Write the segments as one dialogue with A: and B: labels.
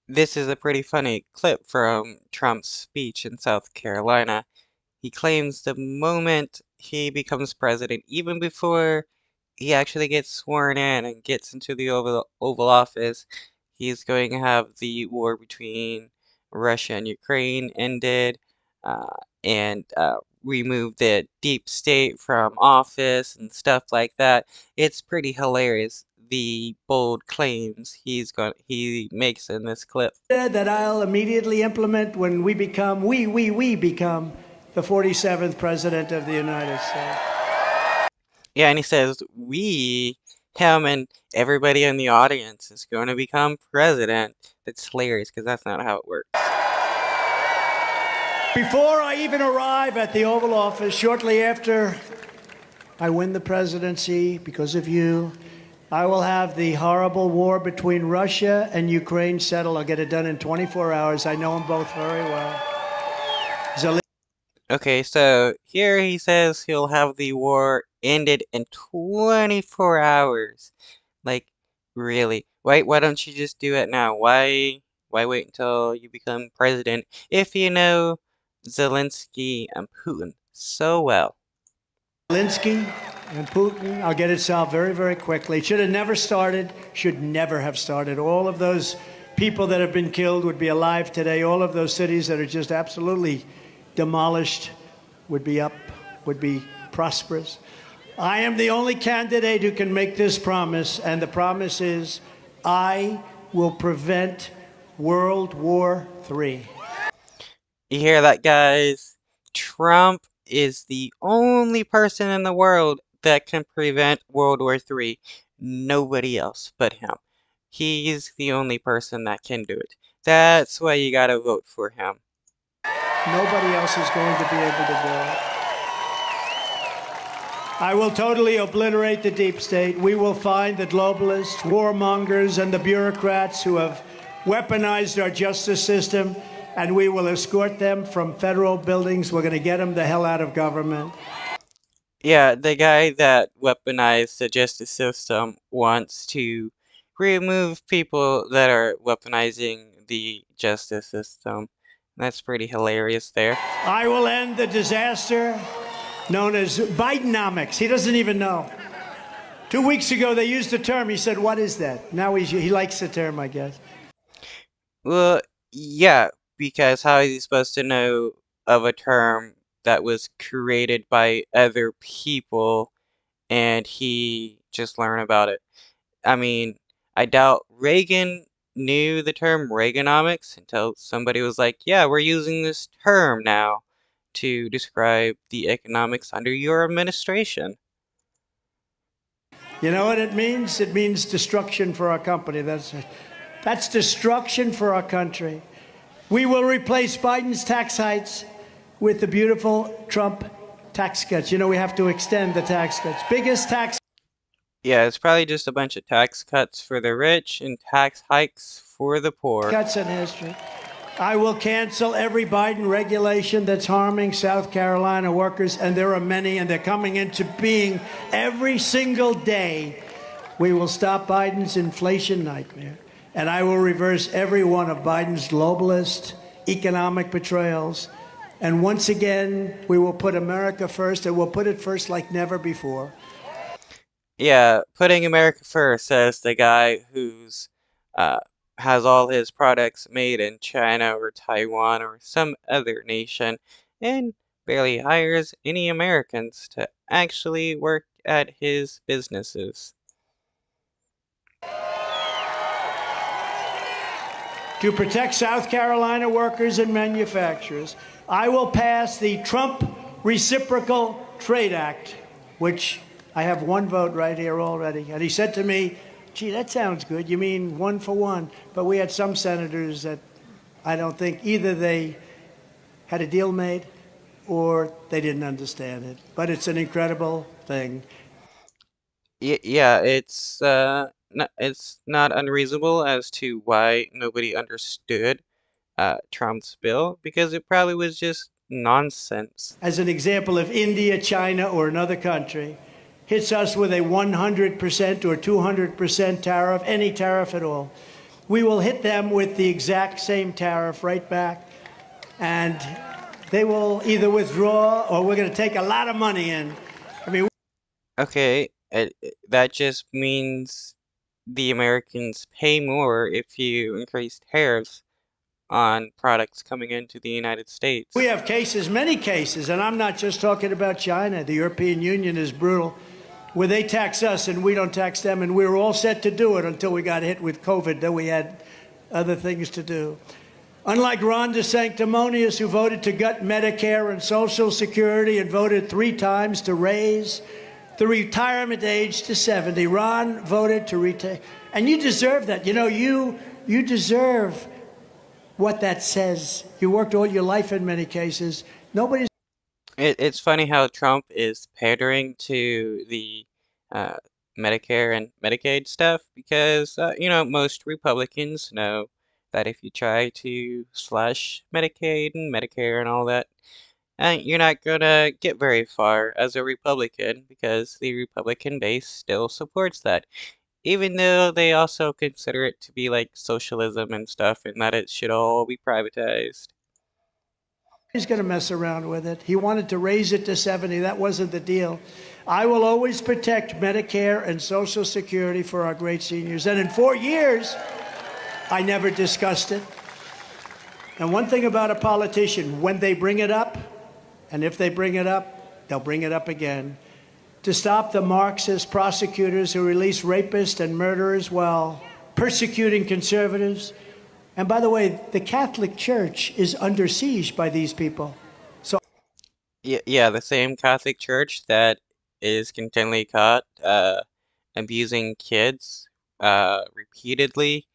A: This is a pretty funny clip from Trump's speech in South Carolina. He claims the moment he becomes president, even before he actually gets sworn in and gets into the Oval Office, he's going to have the war between Russia and Ukraine ended, uh, and remove the deep state from office and stuff like that. It's pretty hilarious, the bold claims he makes in this clip.
B: That I'll immediately implement when we become the 47th President of the United States.
A: Yeah, and he says, him and everybody in the audience is going to become president. That's hilarious because that's not how it works.
B: Before I even arrive at the Oval Office, shortly after I win the presidency, because of you, I will have the horrible war between Russia and Ukraine settled. I'll get it done in 24 hours. I know them both very well.
A: Okay, so here he says he'll have the war ended in 24 hours. Like, really? Why don't you just do it now? Why wait until you become president if you know Zelensky and Putin so well?
B: Zelensky and Putin, I'll get it solved very, very quickly. Should have never started, should never have started. All of those people that have been killed would be alive today. All of those cities that are just absolutely demolished would be prosperous. I am the only candidate who can make this promise, and the promise is I will prevent World War III.
A: You hear that, guys? Trump is the only person in the world that can prevent World War III. Nobody else but him. He's the only person that can do it. That's why you gotta vote for him.
B: Nobody else is going to be able to do it. I will totally obliterate the deep state. We will find the globalists, warmongers, and the bureaucrats who have weaponized our justice system, and we will escort them from federal buildings. We're going to get them the hell out of government.
A: Yeah, the guy that weaponized the justice system wants to remove people that are weaponizing the justice system. That's pretty hilarious there.
B: I will end the disaster known as Bidenomics. He doesn't even know. 2 weeks ago, they used the term. He said, what is that? Now he likes the term, I guess.
A: Well, yeah, because how is he supposed to know of a term that was created by other people and he just learned about it? I mean, I doubt Reagan knew the term Reaganomics until somebody was like, yeah, we're using this term now to describe the economics under your administration.
B: You know what it means? It means destruction for our company. That's destruction for our country. We will replace Biden's tax hikes with the beautiful Trump tax cuts. You know, we have to extend the tax cuts. Biggest tax.
A: Yeah, it's probably just a bunch of tax cuts for the rich and tax hikes for the poor.
B: Cuts in history. I will cancel every Biden regulation that's harming South Carolina workers, and there are many, and they're coming into being every single day. We will stop Biden's inflation nightmare, and I will reverse every one of Biden's globalist economic betrayals. And once again, we will put America first, and we'll put it first like never before.
A: Yeah, putting America first, says the guy who's has all his products made in China or Taiwan or some other nation and barely hires any Americans to actually work at his businesses.
B: To protect South Carolina workers and manufacturers, I will pass the Trump Reciprocal Trade Act, which I have one vote right here already. And he said to me, gee, that sounds good. You mean one for one? But we had some senators that I don't think either they had a deal made or they didn't understand it. But it's an incredible thing.
A: Yeah, it's not unreasonable as to why nobody understood Trump's bill, because it probably was just nonsense.
B: As an example, if India, China, or another country hits us with a 100% or 200% tariff, any tariff at all, we will hit them with the exact same tariff right back, and they will either withdraw or we're going to take a lot of money in. I mean,
A: Okay, that just means the Americans pay more if you increase tariffs on products coming into the United
B: we
A: States.
B: have cases, many cases, and I'm not just talking about China. The European Union is brutal, where they tax us and we don't tax them, and we were all set to do it until we got hit with COVID. Then we had other things to do. Unlike Ron DeSanctimonious, who voted to gut Medicare and Social Security and voted 3 times to raise the retirement age to 70, Ron voted to retire. And you deserve that. You know, you deserve what that says. You worked all your life in many cases. Nobody's
A: It's funny how Trump is pandering to the uh, Medicare and Medicaid stuff because, most Republicans know that if you try to slash Medicaid and Medicare and all that, you're not gonna get very far as a Republican because the Republican base still supports that, even though they also consider it to be like socialism and stuff and that it should all be privatized.
B: going to mess around with it. He wanted to raise it to 70. That wasn't the deal. I will always protect Medicare and Social Security for our great seniors. And in 4 years, I never discussed it. And one thing about a politician, when they bring it up, and if they bring it up, they'll bring it up again, to stop the Marxist prosecutors who release rapists and murderers while persecuting conservatives. And by the way, the Catholic Church is under siege by these people. So
A: Yeah, the same Catholic Church that is continually caught abusing kids repeatedly.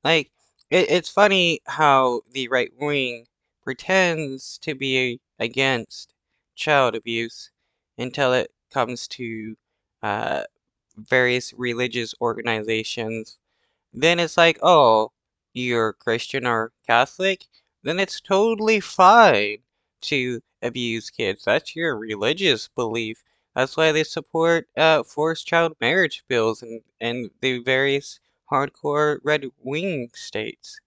A: Like, it's funny how the right wing pretends to be against child abuse until it comes to uh, various religious organizations. Then it's like, oh, you're Christian or Catholic? Then it's totally fine to abuse kids. That's your religious belief. That's why they support forced child marriage bills and the various hardcore red wing states.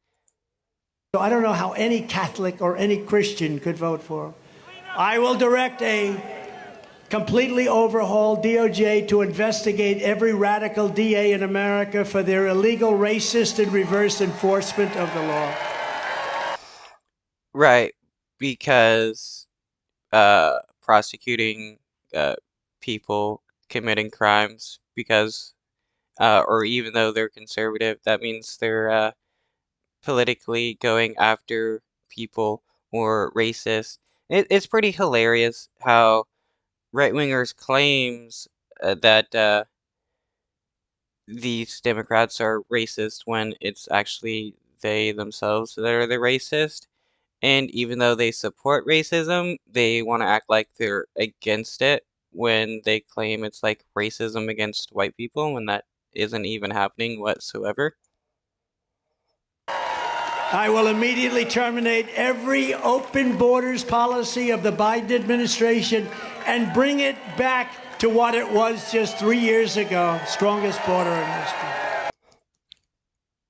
B: I don't know how any Catholic or any Christian could vote for him. I will direct a completely overhauled DOJ to investigate every radical DA in America for their illegal, racist, and reverse enforcement of the law.
A: Right, because prosecuting people committing crimes because or even though they're conservative, that means they're politically going after people or racist. It's pretty hilarious how right-wingers claims that these Democrats are racist when it's actually they themselves that are the racist. And even though they support racism, they want to act like they're against it when they claim it's like racism against white people when that isn't even happening whatsoever.
B: I will immediately terminate every open borders policy of the Biden administration and bring it back to what it was just 3 years ago. Strongest border in history.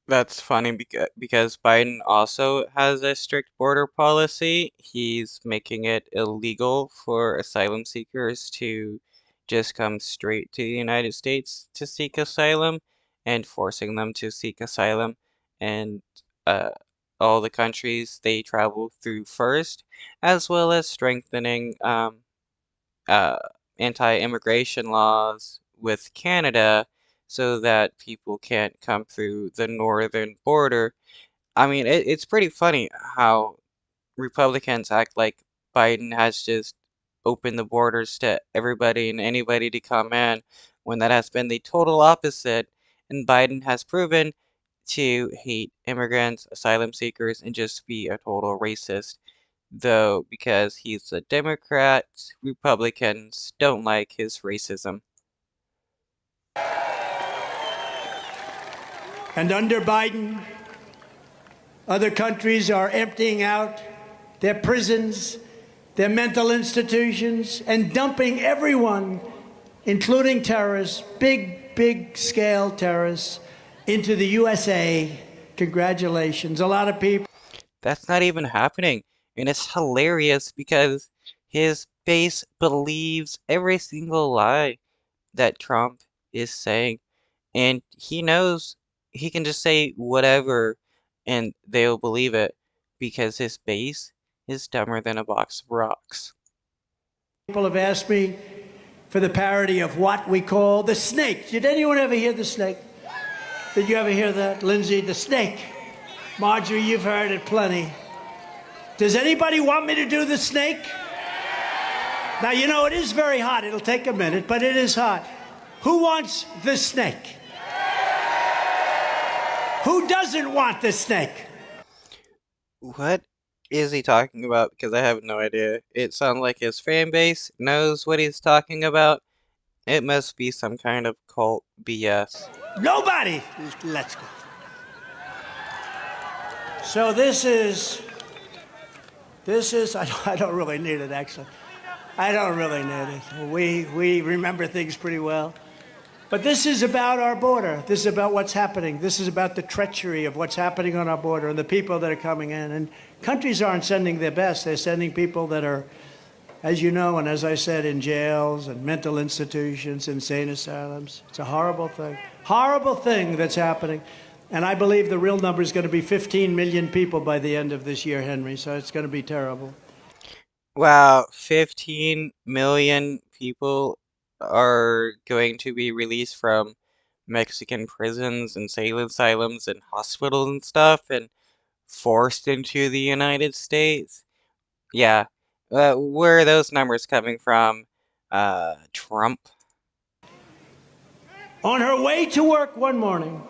A: That's funny because Biden also has a strict border policy. He's making it illegal for asylum seekers to just come straight to the United States to seek asylum and forcing them to seek asylum and uh, all the countries they travel through first, as well as strengthening uh, anti-immigration laws with Canada so that people can't come through the northern border. I mean, it's pretty funny how Republicans act like Biden has just opened the borders to everybody and anybody to come in when that has been the total opposite. And Biden has proven to hate immigrants, asylum seekers, and just be a total racist. Though, because he's a Democrat, Republicans don't like his racism.
B: And under Biden, other countries are emptying out their prisons, their mental institutions, and dumping everyone, including terrorists, big scale terrorists, into the USA Congratulations. A lot of people.
A: That's not even happening. And it's hilarious because his base believes every single lie that Trump is saying. And he knows he can just say whatever and they'll believe it because his base is dumber than a box of rocks.
B: People have asked me for the parody of what we call the snake. Did anyone ever hear the snake? Did you ever hear that? Lindsay, the snake. Marjorie, you've heard it plenty. Does anybody want me to do the snake? Now, you know, it is very hot. It'll take a minute, but it is hot. Who wants the snake? Who doesn't want the snake?
A: What is he talking about? Because I have no idea. It sounds like his fan base knows what he's talking about. It must be some kind of cult BS.
B: Nobody. Let's go. So this is, I don't really need it, actually. I don't really need it. We remember things pretty well. But this is about our border. This is about what's happening. This is about the treachery of what's happening on our border and the people that are coming in. And countries aren't sending their best. They're sending people that are, as you know, and as I said, in jails and mental institutions, insane asylums. It's a horrible thing that's happening. And I believe the real number is going to be 15 million people by the end of this year, Henry. So it's going to be terrible.
A: Wow, 15 million people are going to be released from Mexican prisons and insane asylums and hospitals and stuff and forced into the United States. Yeah, where are those numbers coming from? Trump?
B: On her way to work one morning,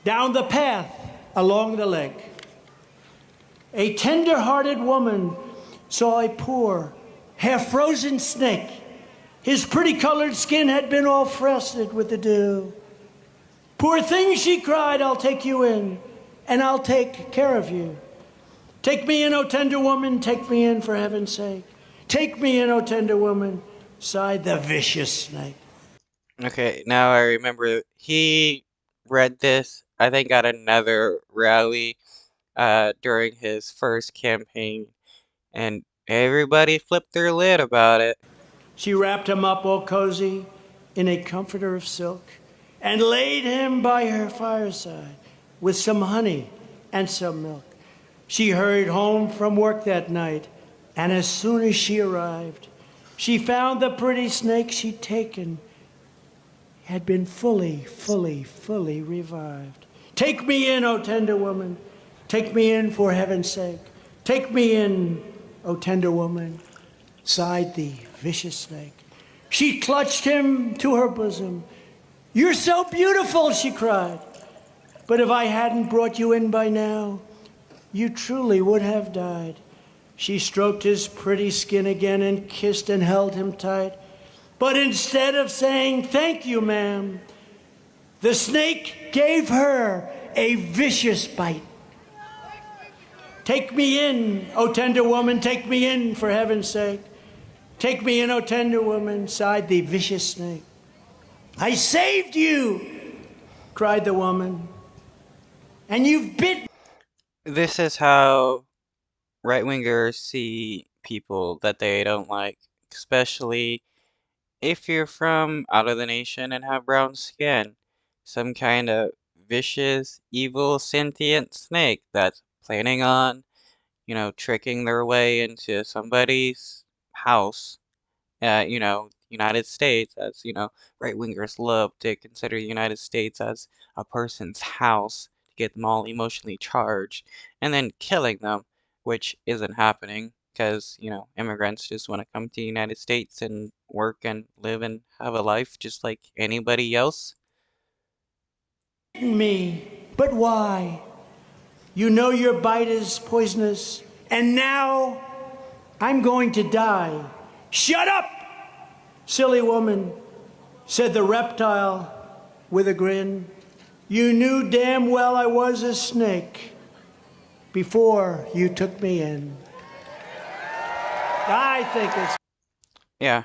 B: down the path along the lake, a tender-hearted woman saw a poor, half-frozen snake. His pretty colored skin had been all frosted with the dew. "Poor thing," she cried, "I'll take you in, and I'll take care of you. Take me in, O tender woman, take me in for heaven's sake. Take me in, O tender woman," sighed the vicious snake.
A: Okay, now I remember he read this, I think, at another rally during his first campaign, and everybody flipped their lid about it.
B: She wrapped him up all cozy in a comforter of silk and laid him by her fireside with some honey and some milk. She hurried home from work that night, and as soon as she arrived, she found the pretty snake she'd taken had been fully revived. "Take me in, O tender woman. Take me in for heaven's sake. Take me in, O tender woman," sighed the vicious snake. She clutched him to her bosom. "You're so beautiful," she cried. "But if I hadn't brought you in by now, you truly would have died." She stroked his pretty skin again and kissed and held him tight. But instead of saying, "Thank you, ma'am," the snake gave her a vicious bite. "Take me in, O tender woman, take me in for heaven's sake. Take me in, O tender woman," sighed the vicious snake. "I saved you," cried the woman, "and you've bit."
A: This is how right-wingers see people that they don't like, especially if you're from out of the nation and have brown skin. Some kind of vicious, evil, sentient snake that's planning on, tricking their way into somebody's house, United States, as, right-wingers love to consider the United States as a person's house to get them all emotionally charged, and then killing them, which isn't happening because, immigrants just want to come to the United States and work and live and have a life just like anybody else.
B: Me, but why? You know your bite is poisonous, and now I'm going to die. "Shut up, silly woman," said the reptile with a grin. "You knew damn well I was a snake before you took me in." I think it's...
A: Yeah,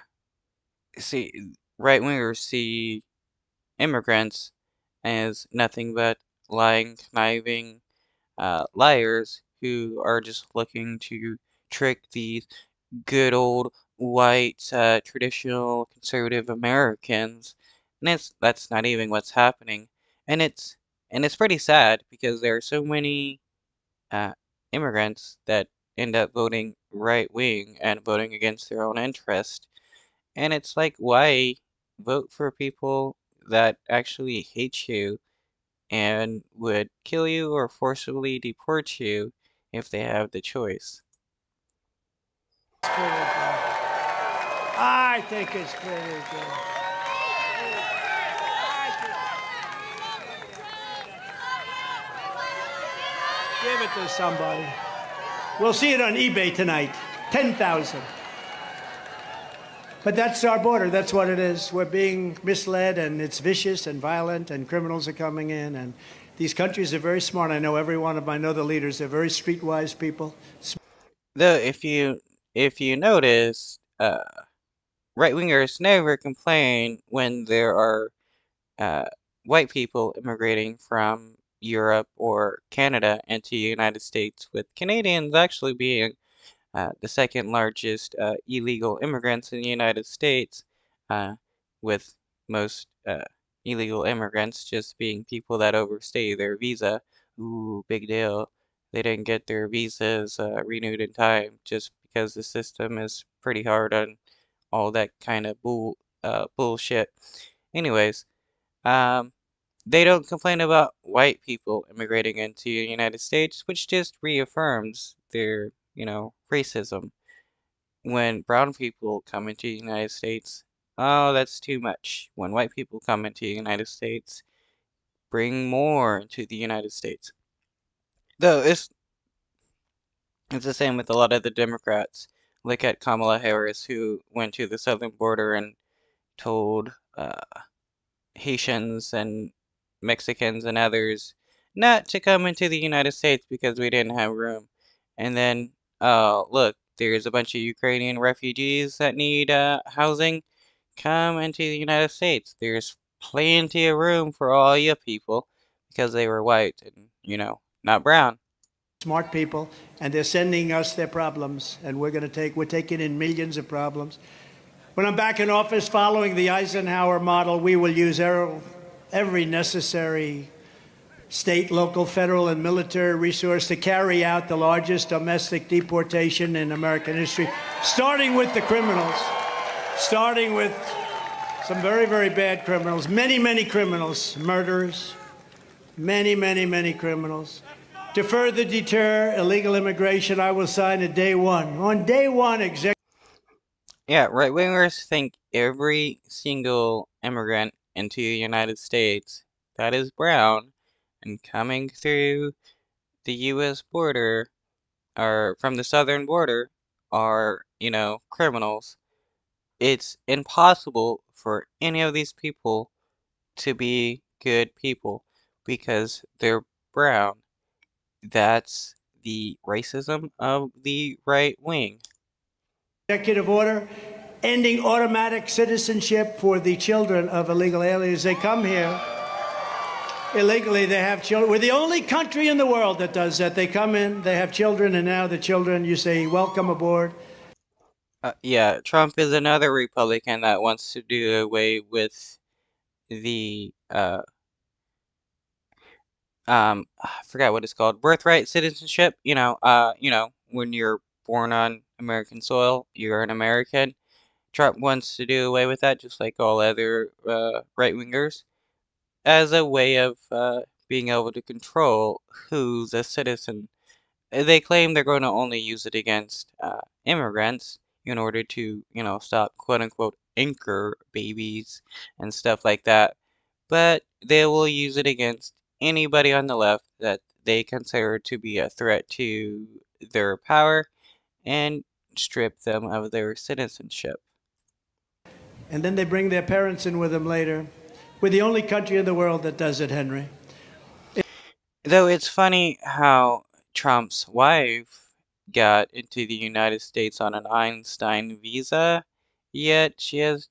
A: see, right-wingers see immigrants as nothing but lying, conniving liars who are just looking to trick these good old white traditional conservative Americans, and that's not even what's happening, and it's pretty sad because there are so many uh, immigrants that end up voting right wing and voting against their own interest, and it's like, why vote for people that actually hate you and would kill you or forcibly deport you if they have the choice?
B: I think it's pretty good. Give it to somebody. We'll see it on eBay tonight. 10,000. But that's our border. That's what it is. We're being misled, and it's vicious and violent, and criminals are coming in. And these countries are very smart. I know every one of them. I know the leaders. They're very streetwise people.
A: Though if you notice, right wingers never complain when there are uh, white people immigrating from Europe or Canada into the United States, with Canadians actually being the second largest illegal immigrants in the United States, uh, with most illegal immigrants just being people that overstay their visa. Ooh, big deal. They didn't get their visas renewed in time just because the system is pretty hard on all that kind of bullshit. Anyways, um, they don't complain about white people immigrating into the United States, which just reaffirms their, racism. When brown people come into the United States, oh, that's too much. When white people come into the United States, bring more into the United States. Though it's the same with a lot of the Democrats. Look at Kamala Harris, who went to the southern border and told Haitians and Mexicans and others not to come into the United States because we didn't have room. And then, look, there's a bunch of Ukrainian refugees that need housing. Come into the United States. There's plenty of room for all you people because they were white and, not brown.
B: Smart people, and they're sending us their problems, and we're taking in millions of problems. When I'm back in office following the Eisenhower model, we will use every necessary state, local, federal, and military resource to carry out the largest domestic deportation in American history, starting with the criminals, starting with some very, very bad criminals, many, many criminals, murderers, many, many, many criminals. To further deter illegal immigration, I will sign a day one. On day one,
A: Yeah, right wingers think every single immigrant into the United States that is brown and coming through the US border or from the southern border are, criminals. It's impossible for any of these people to be good people because they're brown. That's the racism of the right wing.
B: executive order ending automatic citizenship for the children of illegal aliens. They come here illegally, they have children. We're the only country in the world that does that. They come in, they have children, and now the children, you say, welcome aboard.
A: Yeah, Trump is another Republican that wants to do away with the I forgot what it's called, birthright citizenship. When you're born on American soil, you're an American. Trump wants to do away with that, just like all other right wingers, as a way of being able to control who's a citizen. They claim they're going to only use it against immigrants in order to, stop quote unquote anchor babies and stuff like that. But they will use it against anybody on the left that they consider to be a threat to their power and strip them of their citizenship.
B: And then they bring their parents in with them later. We're the only country in the world that does it, Henry.
A: Though it's funny how Trump's wife got into the United States on an Einstein visa, yet she has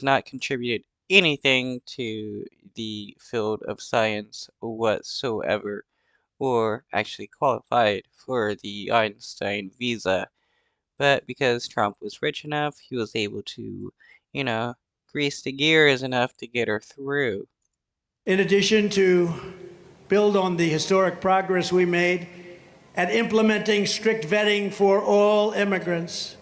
A: not contributed anything to the field of science whatsoever, or actually qualified for the Einstein visa. But because Trump was rich enough, he was able to, you know, grease the gears enough to get her through.
B: In addition to build on the historic progress we made at implementing strict vetting for all immigrants,